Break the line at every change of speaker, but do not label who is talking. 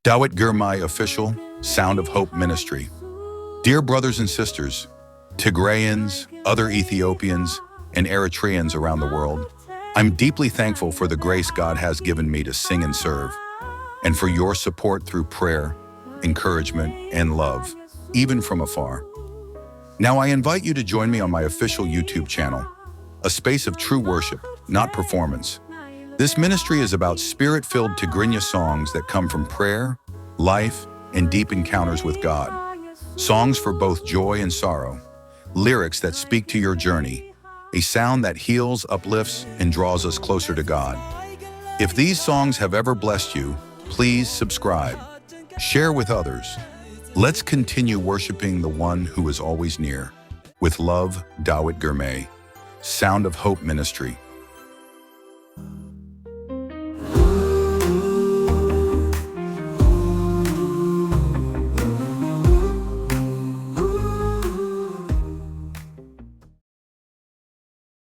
Dawit Girmay official, Sound of Hope Ministry. Dear brothers and sisters, Tigrayans, other Ethiopians, and Eritreans around the world, I'm deeply thankful for the grace God has given me to sing and serve, and for your support through prayer, encouragement, and love, even from afar. Now I invite you to join me on my official YouTube channel, a space of true worship, not performance. This ministry is about spirit-filled Tigrinya songs that come from prayer, life, and deep encounters with God. Songs for both joy and sorrow, lyrics that speak to your journey, a sound that heals, uplifts, and draws us closer to God. If these songs have ever blessed you, please subscribe, share with others. Let's continue worshiping the one who is always near. With love, Dawit Girmay, Sound of Hope Ministry.